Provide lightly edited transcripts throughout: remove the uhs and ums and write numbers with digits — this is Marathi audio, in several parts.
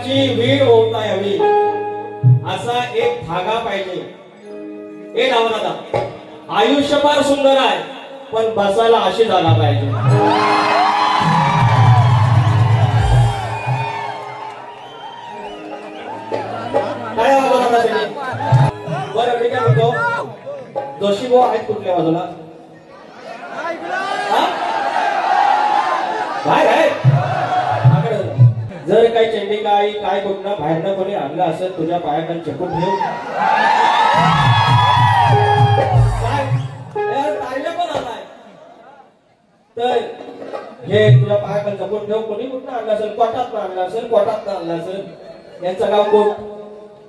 प्रेमाची वीण ओवता यावी असा एक धागा पाहिजे. हे दादा आयुष्य फार सुंदर आहे पण बसायला अशी जागा पाहिजे. काय बरं मी काय म्हणतो जोशी भाऊ आहेत कुठल्या बाजूला बाहेर आहेत. जर काही चंडिका आई काय कुठनं बाहेरनं कोणी आणलं असेल तुझ्या पायाकडे चकून ठेव. तारल्या पण आलाय तर हे तुझ्या पायाकडे चकून ठेव. कोणी कुठनं आणलं असेल कोटात आणलं असेल कोटात आणलं असेल. यांचं गाव कोट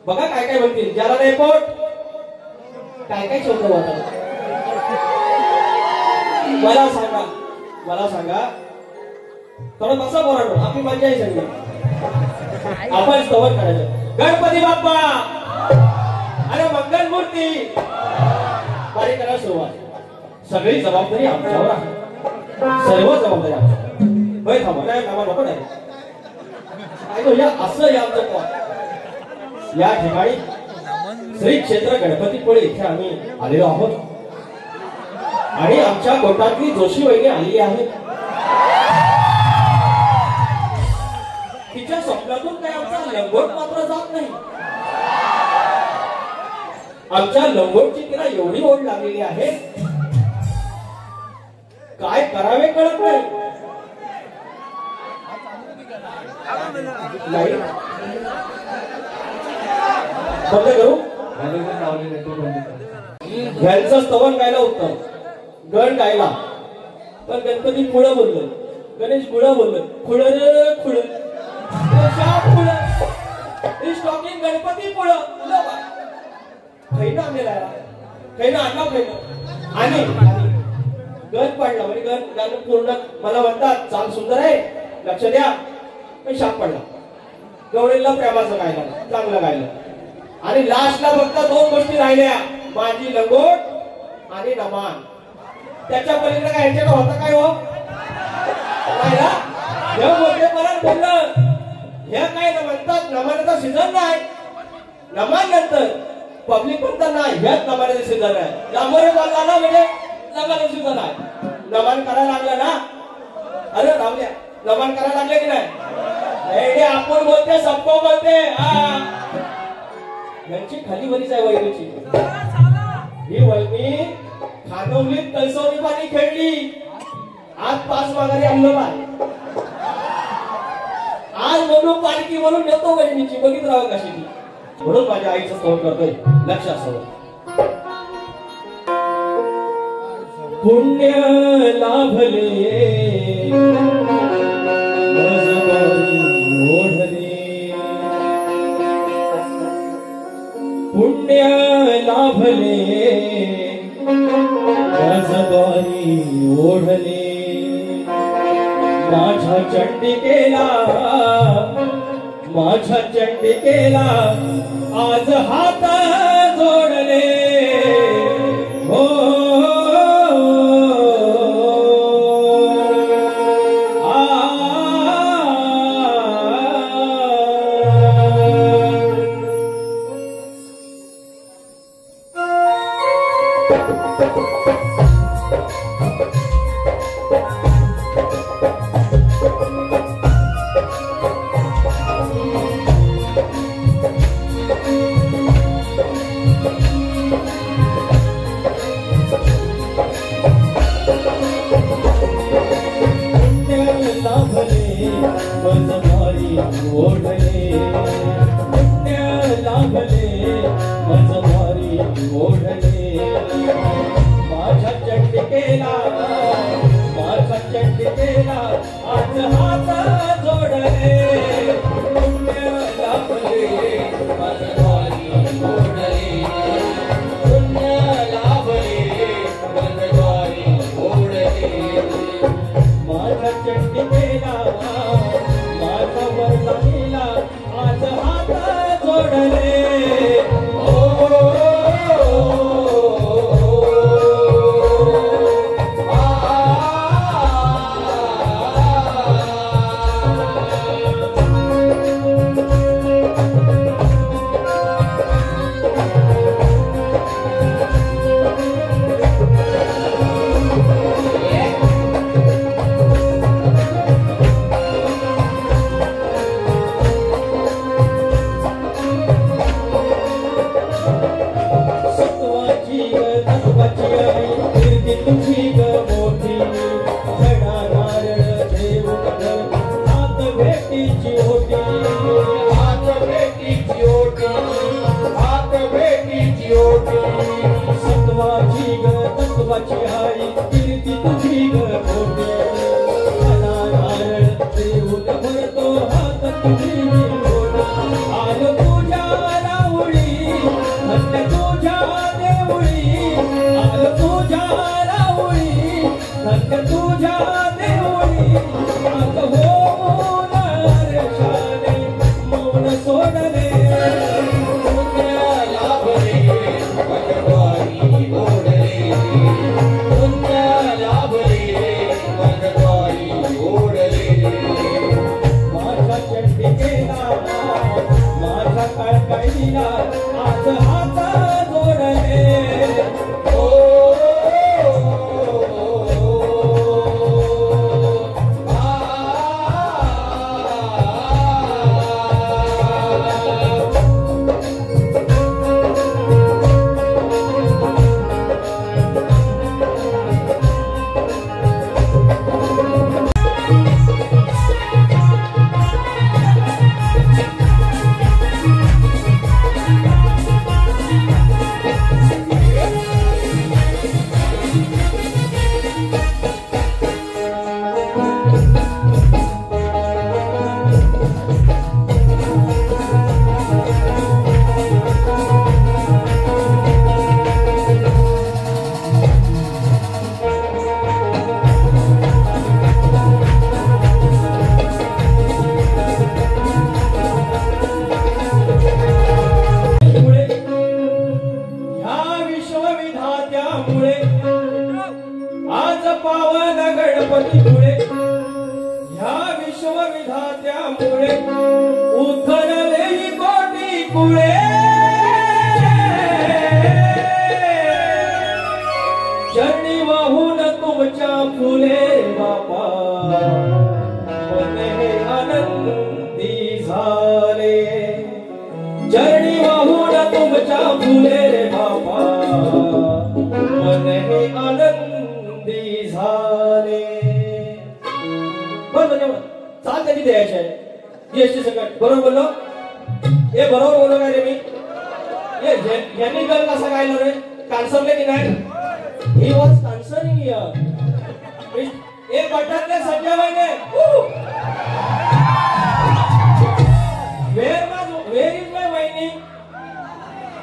बघा काय काय म्हणतील. ज्याला नाही पोट काय काय शब्द होतात. मला सांगा थोडं बसा बोराडो आपली मजा आहे सगळी. आपण स्तवन करायचं. गणपती बाप्पा अरे मंगल मूर्ती बारी करा सुरुवात. सगळी जबाबदारी आमच्यावर आहे. सर्व जबाबदारी आमच्यावर. होय थांबा काय कामा नको नाही असं या ठिकाणी श्री क्षेत्र गणपतीपुळे इथे आम्ही आलेलो आहोत आणि आमच्या कोटातली जोशी वहिनी आलेली आहे. तिच्या स्वप्नातून काय आमचा लंगोट मात्र जात नाही. आमच्या लंगोटची तिला एवढी ओढ लागलेली आहे काय करावे कळत नाही. बंद करू ह्यांचं स्तवन गायला उत्तम गण गायला पण गणपती पुढं बोललं गणेश पुढं बोललं खुळ रे खुळ स्टॉकिंग गणपती पुढं खैना आणलेला खैना आणला खैना आणि गण पडला म्हणजे गण पूर्ण मला म्हणतात चाल सुंदर आहे लक्ष द्या पण शाप पडला. गवळीला प्रेमाचं गायला चांगलं गायलं आणि लास्टला फक्त दोन गोष्टी राहिल्या माझी लंगोट आणि नमान. त्याच्या पलीकडे काय यांच्याकडे होता काय हो परत बोललं हे काय म्हणतात नमानाचा सीझन नाही. नमान नंतर पब्लिक म्हणतात नाही ह्याच नमानाचा सीझन आहे. लांबरे बोलला ना म्हणजे नमानाचा सीझन आहे. नमान करायला लागलं ना अरे राहू द्या नमान करायला लागले की नाही. आपण बोलते सबको बोलते यांची खाली वरीच आहे वहिनीची. ही वहिनी खानवलीत तलसवणी पाणी खेळली आज 5 माघारी आणलं बाय आज म्हणून पालखी म्हणून येतो वहिनीची. बघित राहा कशी ती म्हणून माझ्या आईचं स्तवन करतोय लक्ष असं. पुण्य लाभले पुण्य लाभले रजबारी ओढले माझ्या चंडिकेला आज हात जोडले हो तत्वाची आई कीर्ती तुझी ग मोठी घडा नारळ देव हात भेटीची ओटी हात भेटीची ओटी हात भेटीची ओटी सत्वाची ग तत्वाची आई कीर्ती तुझी ग मोठी घडा नारळ देव भरतो हात तुझी ओटी आल तुझ्या राऊळी धन्य तुझ्या देवळी आल तुझ्या राऊळी धन्य तुझ्या देवळी आज होऊन रक्षाने मौन सोडले पुण्य लाभले भगवानी ओढले पुण्य लाभले भगवानी ओढले माझ्या चंडिकेला माझ्या कळकळीला आज हात जोडले ओ आज पावन गणपतीमुळे ह्या विश्वविधात्यामुळे उतरले कोटी कुळे चरणी वाहून तुमच्या फुले बापा मने आनंदी झाले चरणी वाहून तुमच्या फुले बापा मने आनंदी झाले बरोबर चाल कधी द्यायची आहे जीएसटी सकट बरोबर बोललो हे बरोबर बोललो काय रे मी यांनी गल कसा गायलो रे कानसरले की नाही ही वॉज कन्सर्निंग हियर ए बटनले संजय भाईने वेर इज माय वहिनी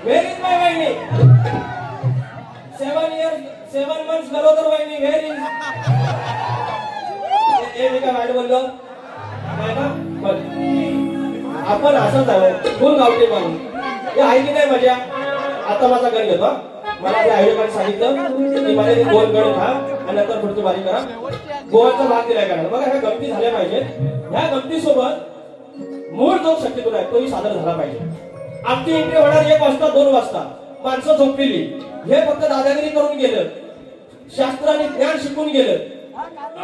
वेर इज माय वहिनी 7 months गरोदर वहिनी वेर इज ए मी काय वाईट बोललो नाही ना बघ आपण असंच आहोत फुल गावठी माणूस हे आहे की नाही मजा आता माझा घर घेतो मला ते आयोजकांनी सांगितलं की मला ते गोल गड खा आणि नंतर पुढची बारी करा गोवाचा भाग दिलाय कारण बघा ह्या गमती झाल्या पाहिजेत ह्या गमतीसोबत मूळ जो शक्यतो आहे तोही सादर झाला पाहिजे आमची एंट्री होणार 1 वाजता 2 वाजता माणसं झोपलेली हे फक्त दादागिरी करून गेलं शास्त्र आणि ज्ञान शिकून गेलं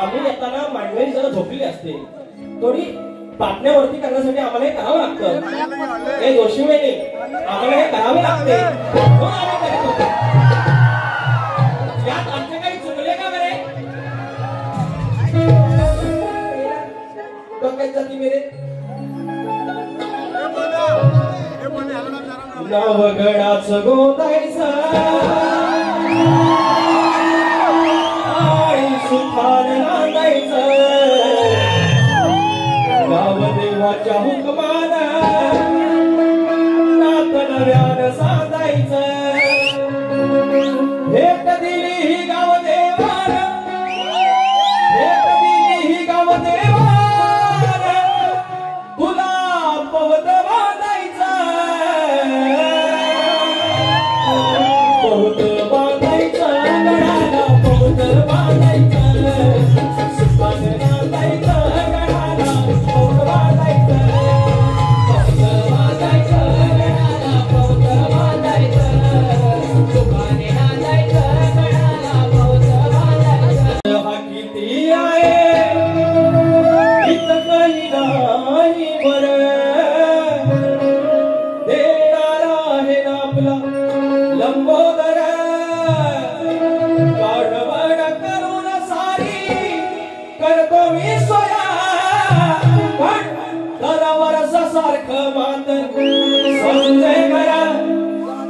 आम्ही येताना मांडवेळी जरा झोपलेली असते थोडी पाटण्यावरती करण्यासाठी आम्हाला हे करावं लागतं हे जोशी नाही आम्हाला हे करावे लागते यात आमचे काही चुकले का बरे डोक्यात जाती मेरे नवगडाचं गोदायचं आणि सुखान नांदायचं गावदेवाच्या हुकमान नात नव्यान साधायचं भेट दिली ही गावदेवान भेट दिली ही गावदेवान तुला पवत बांधायचं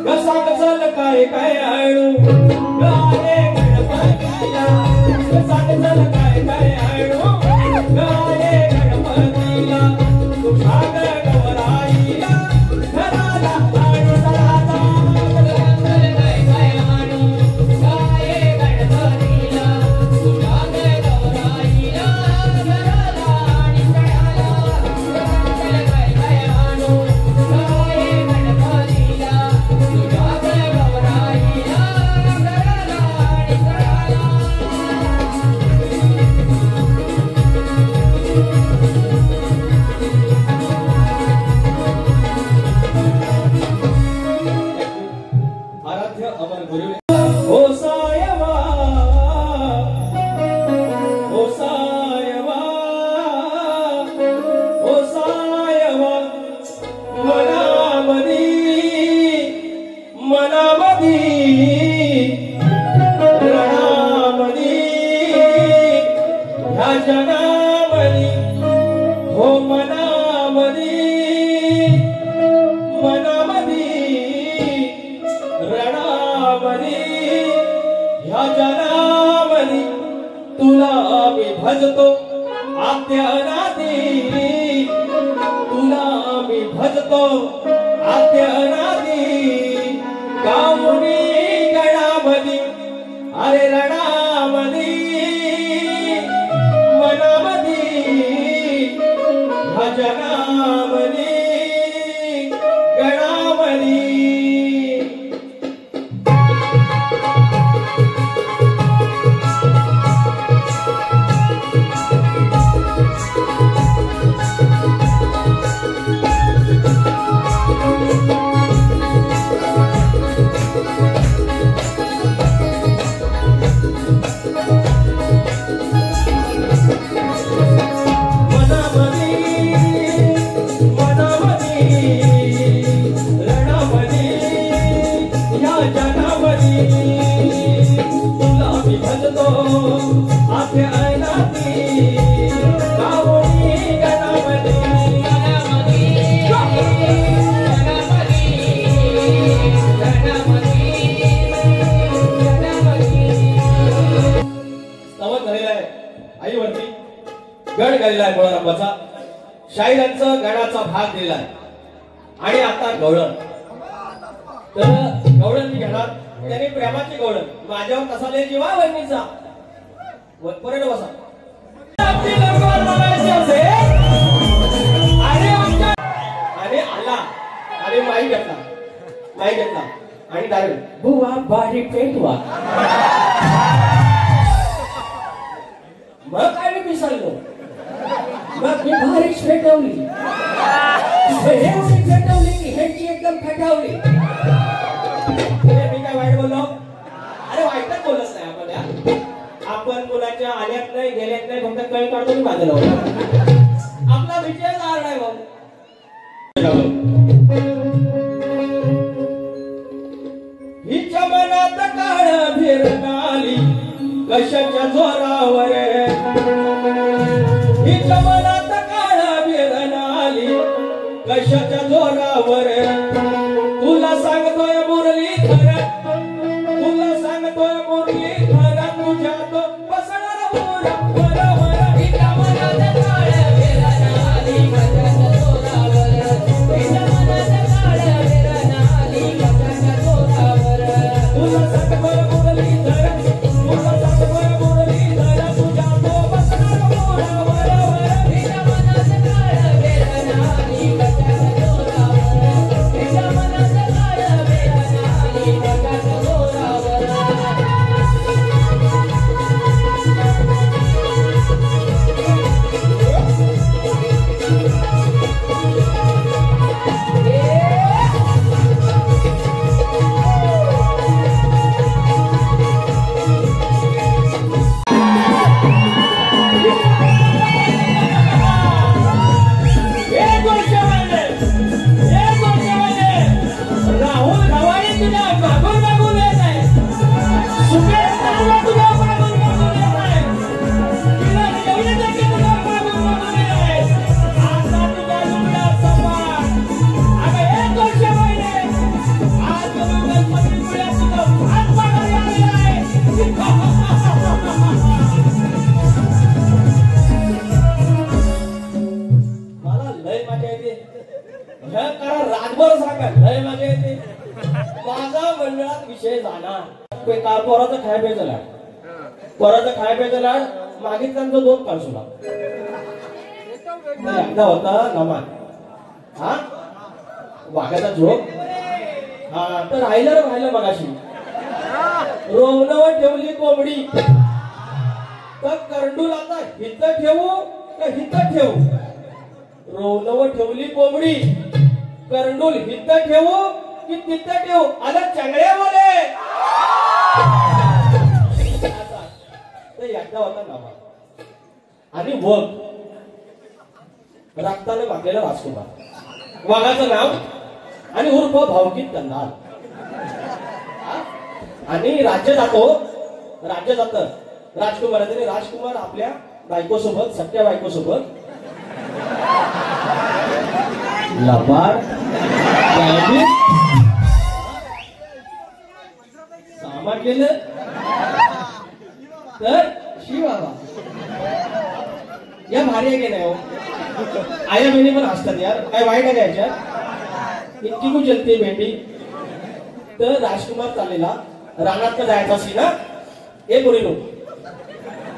कसा कसल काय काय आणू गाणे गणपतीला कसा कसल काय काय आणू गाणे गणपतीला तुझ्या गणवराईला घराला आणू सराचा कसल काय काय आणू गाणे गणपतीला तुझ्या गणवराईला घराला आणि सराला कसल काय काय आणू गाणे गणपतीला तुझ्या गणवराईला घराला आणि सराला आराध्य अमर गुरु हो सायवा हो सायवा हो सायवा मनामधी मनामधी रणामधी ह्या जगामधी हो मनामधी मनामधी रणामधी ह्या जनामधी तुला मी भजतो आद्यनादी तुला मी भजतो आद्यनादी गावनी गणामधी अरे रणामधी मनामधी ह्या जनामधी गणामधी आईवरती गड गायलाय मुळारांबाचा शाहिरांचा गडाचा भाग दिलाय आणि आता गवळण तर गवळण मी घेणार त्याने प्रेमाची गवळण माझ्यावर कसा लय जीवा वहिनीचा परत बसा आणि आला आणि माई घेतला आणि दारू बुवा बारीक पेटवा मग काय मी पिसाळलो मग मी बारीक पेटवली की ह्याची एकदम खटावली मी काय वाईट बोललो अरे वाईटच बोलत नाही आपण मुलाच्या आल्यात नाही गेल्यात नाही फक्त कळ काढतो मी माझं आपला विजय दार नाही भाऊ हिच्या मनात काळ फिरणाली कशाच्या जोरावर हिच्या मनात काळ फिरणाली कशाच्या जोरावर तुला सांगतोय मुरलीधर तुला सांगतोय मुरलीधर तुझ्या तो बसणार बरोबर हिच्या मनात काळ फिरणाली कशाच्या जोरावर हिच्या मनात काळ फिरणाली कशाच्या जोरावर तुला सांगतोय मुरलीधर तुला सांगतोय मुरलीधर तुझ्या तो बसणार बरोबर हिच्या मनात काळ फिरणाली कशाच्या जोरावर हिच्या मनात काळ फिरणाली कशाच्या जोरावर आज पोराचा खाय प्यायचा लाड, पोराचा खाय प्यायचा लाड मागितल्यानंतर 2 काळ सुला एकदा होता नमान हा वाघाचा झोप हा तर राहिलं मगाशी रोवणवर ठेवली कोंबडी तर करंडूल आता हित ठेवू का हित ठेवू रोवणवर ठेवली कोंबडी करंडूल हित ठेवू की तिथं ठेवू आता चंगड्या बोले एकदा होता नामा आणि वग रक्ताने मागलेला राजकुमार वाघाचं नाव आणि उर्फ भावकीत कंधार आणि राज्य जात राजकुमार आपल्या बायकोसोबत सख्या बायकोसोबत लबाड सामाटलेलं तर शिवाबा या भारी आहे की नाही हो आया बहिणी पण असतात यार काय वाईट आहे याच्यात इतकी खूप जलते भेंडी तर राजकुमार चाललेला रानात जायचा असेल ना हे बोली लोक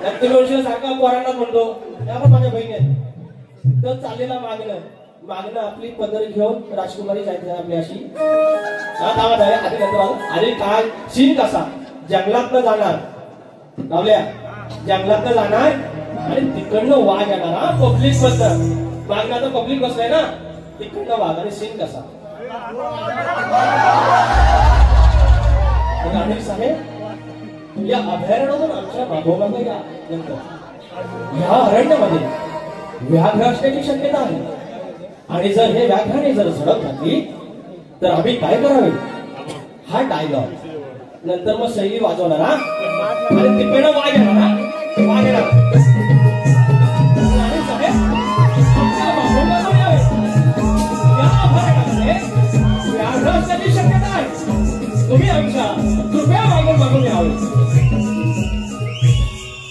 सारखा पोरांना म्हणतो या पण माझ्या बहिणी आहेत तर चाललेला मागणं आपली पदर घेऊन राजकुमारी जायचं आपली अशी धावत आहे आधी नंतर अरे काय सीन कसा जंगलात न जाणार लावल्या जंगलात जाणार आणि तिकडनं वाघ येणार हा पब्लिक बद्दल मागणं तर पब्लिक बसलाय ना तिकडनं वाघ आणि सीन कसा अनिल साहेब या अभयारण्यातून आमच्या मागोमागे या नंतर या अरण्यामध्ये व्याघ्र असण्याची शक्यता आहे आणि जर हे व्याघ्राने जर झडप घातली तर आम्ही काय करावे हा डायलॉग नंतर मग शैली वाजवणार हा आणि तिकडनं वाघ येणार हा वाघ येणार व्याघ्र असण्याची शक्यता आहे तुम्ही आमच्या कृपया मागून यावे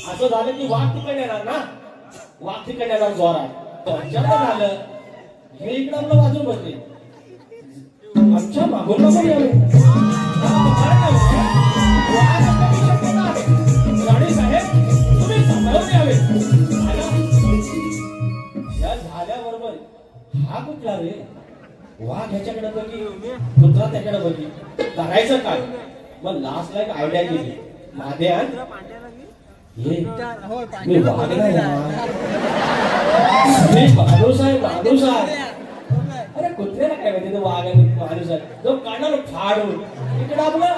असं झालं की वाघ तिकडे येणार ना वाघ तिकडे येणार जोरात झालं हे इकडे आपलं वाजून बसले आमच्या मागून यावे राणी साहेब तुम्ही सांभाळून यावे या झाल्याबरोबर हा कुठला रे वाघ ह्याच्याकडे बघी कुत्रा त्याच्याकडे बघी करायचं काय मग लास्टला एक आयडिया केली माध्यान मी वाघ नाही माणूस आहे अरे कुत्र्याला काय माहिती वाघ आणि माणूस आहे जो काढणार फाडून इकडे आपला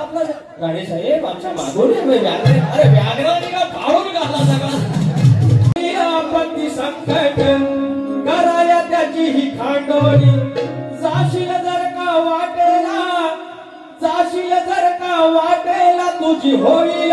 राणे साहेब आमच्या मागून अरे व्याघ्राने का फाडून घातला सगळा आपत्ती संकट कराया त्याची ही खांडवणी जाशील जर का वाटेला तुझी होईल